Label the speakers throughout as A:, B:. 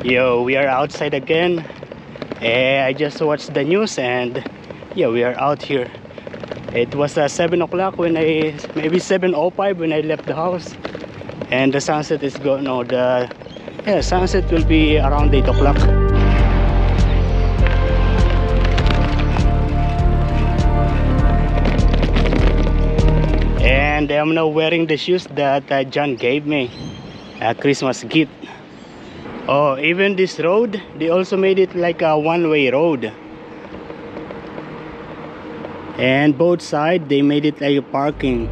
A: Yo, we are outside again. I just watched the news and yeah, we are out here. It was 7 o'clock when maybe 7:05 when I left the house. And the sunset is going, no, sunset will be around 8 o'clock. And I'm now wearing the shoes that John gave me, a Christmas gift. Oh, even this road, they also made it like a one-way road. And both sides, they made it like a parking.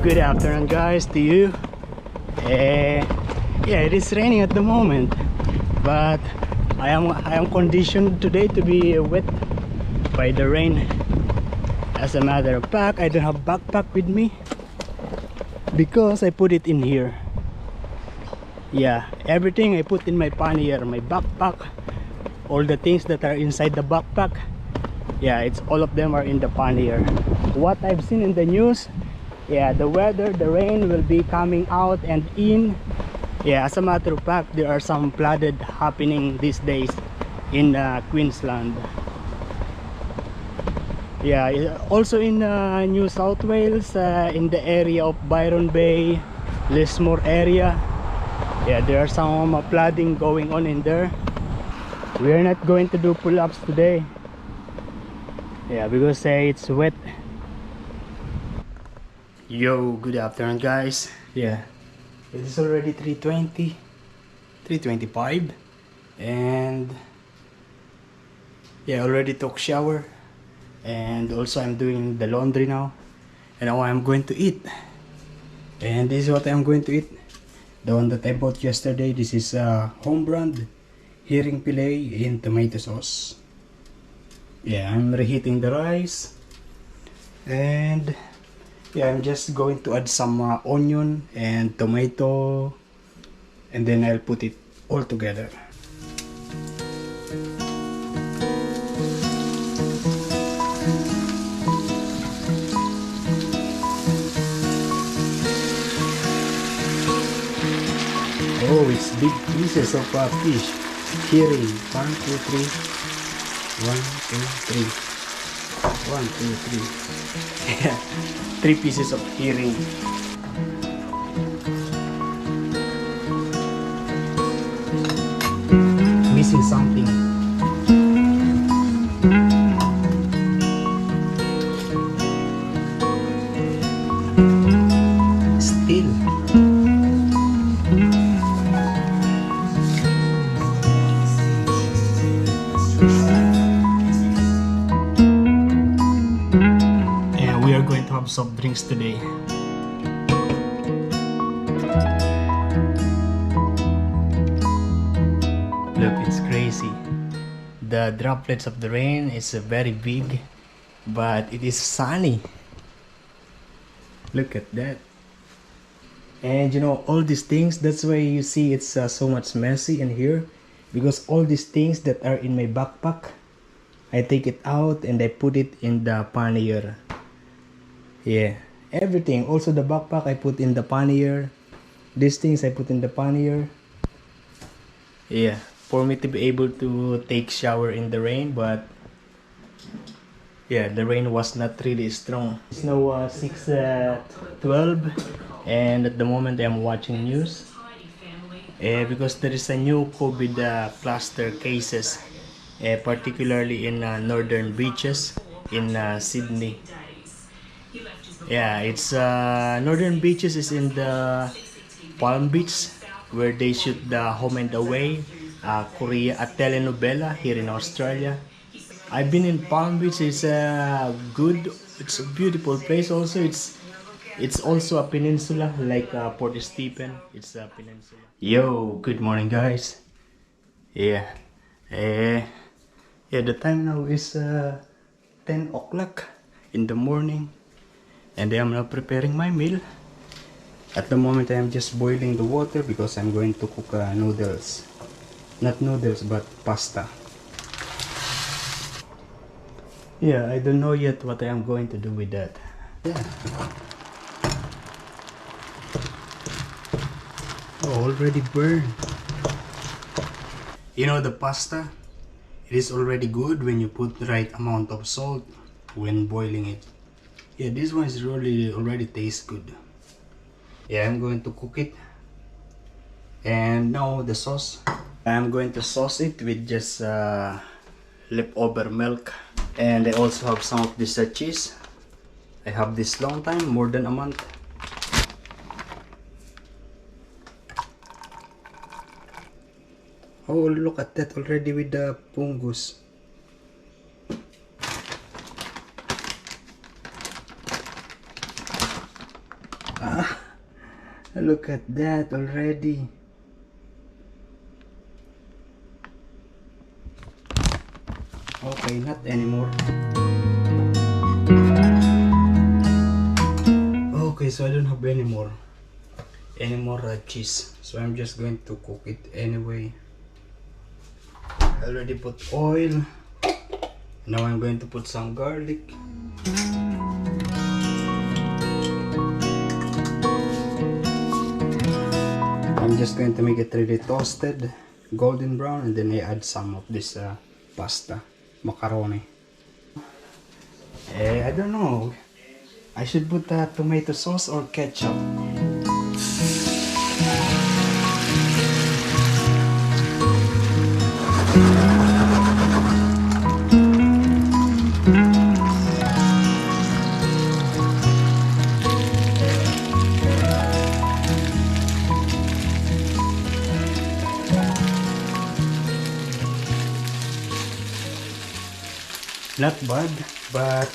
A: Good afternoon guys to you. Yeah, it is raining at the moment, but I am conditioned today to be wet by the rain. As a matter of fact, I don't have backpack with me because I put it in here. Yeah, everything I put in my pannier, my backpack, all the things that are inside the backpack, yeah, it's all of them are in the pannier. What I've seen in the news, yeah, the weather, the rain will be coming out and in. Yeah, as a matter of fact, there are some flooded happening these days in Queensland. Yeah, also in New South Wales, in the area of Byron Bay, Lismore area. Yeah, there are some flooding going on in there. We are not going to do pull-ups today. Yeah, because it's wet. Yo, good afternoon guys. Yeah, it is already 3:20, 3:25, and yeah, already took shower, and also I'm doing the laundry now, and now I'm going to eat. And this is what I'm going to eat, the one that I bought yesterday. This is home brand herring fillet in tomato sauce. Yeah, I'm reheating the rice, and yeah, I'm just going to add some onion and tomato, and then I'll put it all together. Oh, it's big pieces of fish. Herring. 1, 2, 3. 1, 2, 3. 1, 2, 3. Yeah, 3 pieces of herring. Missing something. Still. We are going to have soft drinks today. Look, it's crazy. The droplets of the rain is very big, but it is sunny. Look at that. And you know, all these things, that's why you see it's so much messy in here, because all these things that are in my backpack, I take it out and I put it in the pannier. Yeah, everything, also the backpack I put in the pannier. These things I put in the pannier. Yeah, for me to be able to take shower in the rain, but yeah, the rain was not really strong. It's now 6:12, and at the moment I'm watching news because there is a new COVID cluster cases, particularly in northern beaches in Sydney. Yeah, it's northern beaches is in the Palm Beach, where they shoot the Home and Away, Korea, a telenovela here in Australia. I've been in Palm Beach. It's good. It's a beautiful place. Also, it's also a peninsula like Port Stephen. It's a peninsula. Yo, good morning, guys. Yeah. Eh, yeah, the time now is 10 o'clock in the morning, and I am now preparing my meal. At the moment, I am just boiling the water because I'm going to cook noodles. Not noodles, but pasta. Yeah, I don't know yet what I am going to do with that. Yeah. Oh, already burned. You know the pasta? It is already good when you put the right amount of salt when boiling it. Yeah, this one is really already tastes good. Yeah, I'm going to cook it. And now the sauce. I'm going to sauce it with just leftover milk. And I also have some of this cheese. I have this long time, more than a month. Oh, look at that already with the pungus. Ah, look at that already. Okay, not anymore. Okay, so I don't have any more cheese. So I'm just going to cook it anyway. I already put oil. Now I'm going to put some garlic. I'm just going to make it really toasted, golden brown, and then I add some of this pasta, macaroni. I don't know. I should put tomato sauce or ketchup. Not bad, but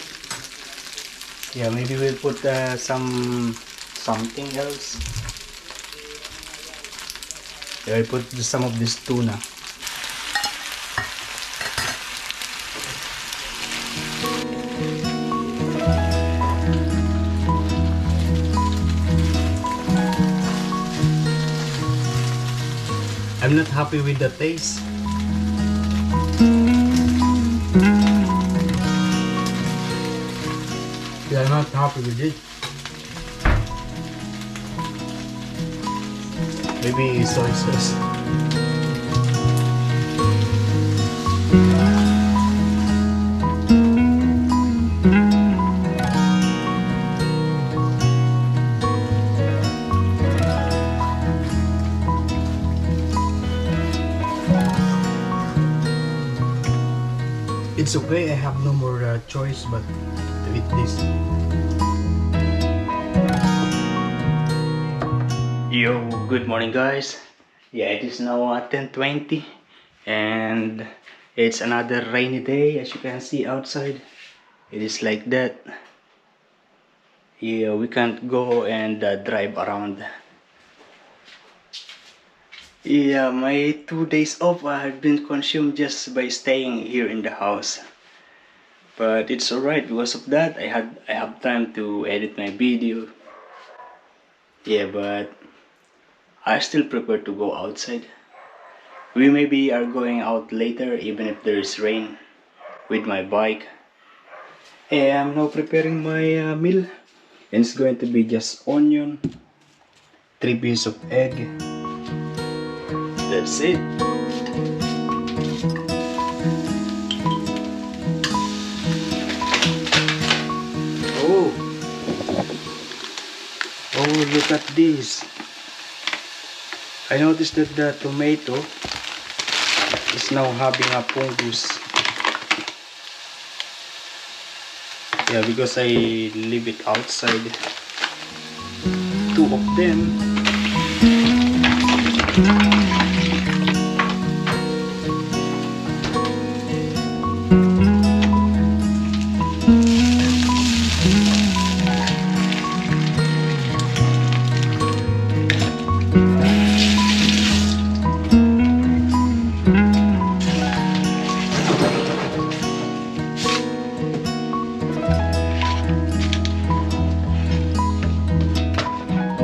A: yeah, maybe we'll put something else. Yeah, I'll put some of this tuna. I'm not happy with the taste. Yeah, I'm not happy with it. Maybe soy sauce. It's okay, I have no more choice but to eat this. Yo, good morning guys. Yeah, it is now 10:20 and it's another rainy day. As you can see outside, it is like that. Yeah, we can't go and drive around. Yeah, my 2 days off have been consumed just by staying here in the house. But it's alright because of that. I have time to edit my video. Yeah, but I still prefer to go outside. We maybe are going out later even if there is rain with my bike. Hey, I'm now preparing my meal. And it's going to be just onion, 3 pieces of egg. That's it. Oh, look at this. I noticed that the tomato is now having a fungus. Yeah, because I leave it outside. 2 of them.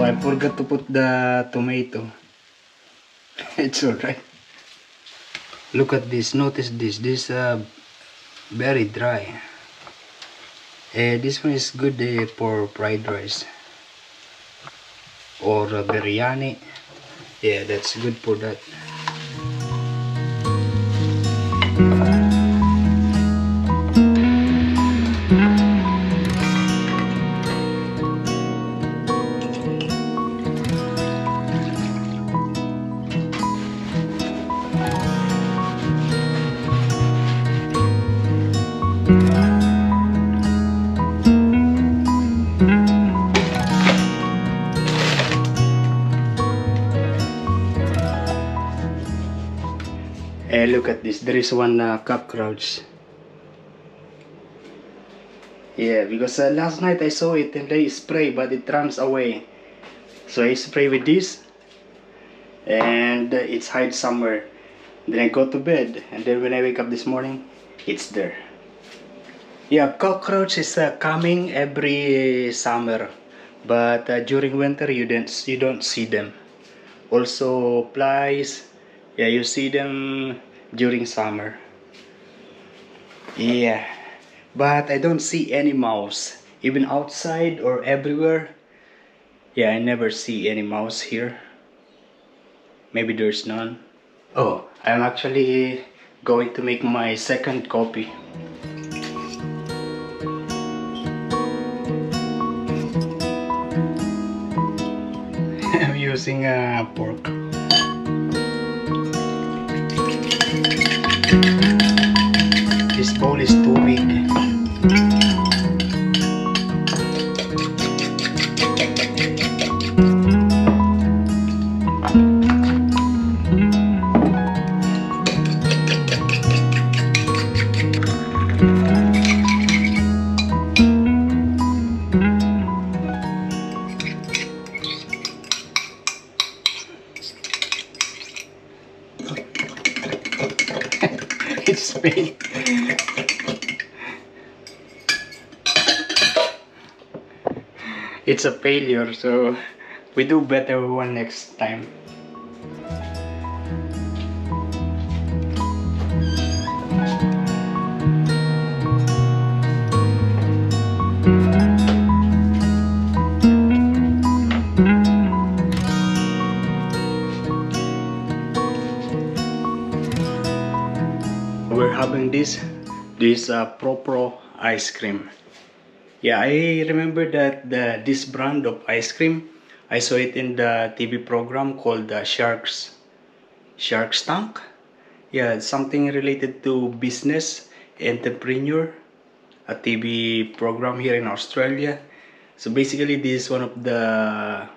A: I forgot to put the tomato. It's alright. Look at this, notice this. This very dry. This one is good for fried rice or biryani. Yeah, that's good for that. Look at this, there is one cockroach. Yeah, because last night I saw it and I spray, but it runs away. So I spray with this and it's hide somewhere. Then I go to bed and then when I wake up this morning, it's there. Yeah, cockroach is coming every summer, but during winter you don't see them. Also flies, yeah, you see them during summer. Yeah, but I don't see any mouse, even outside or everywhere. Yeah, I never see any mouse here. Maybe there's none. Oh, I'm actually going to make my second coffee. I'm using pork. This bowl is too big. It's fake. It's a failure, so we do better one next time. We're having this Pro ice cream. Yeah, I remember that this brand of ice cream, I saw it in the TV program called Shark's Tank. Yeah, something related to business, entrepreneur, a TV program here in Australia. So basically, this is one of the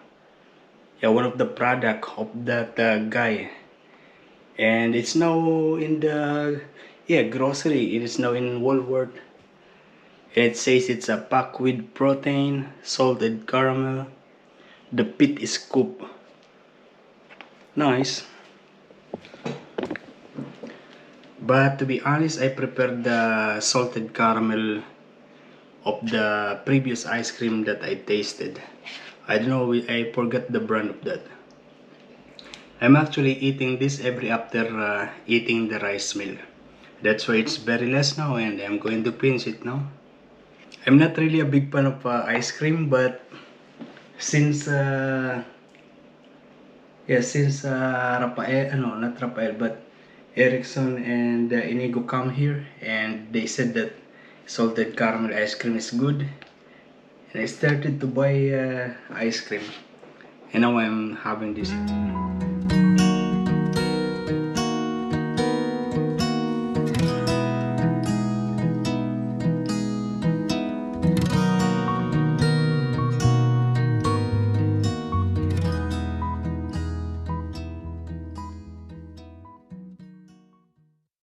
A: product of that guy, and it's now in the grocery. It is now in Walmart. It says it's a pack with protein, salted caramel. The pit is scoop. Nice. But to be honest, I prefer the salted caramel of the previous ice cream that I tasted. I don't know, I forgot the brand of that. I'm actually eating this every after eating the rice meal. That's why it's very less now and I'm going to finish it now. I'm not really a big fan of ice cream, but since Rafael, no, not Rafael, but Erickson and Inigo come here and they said that salted caramel ice cream is good, and I started to buy ice cream, and now I'm having this.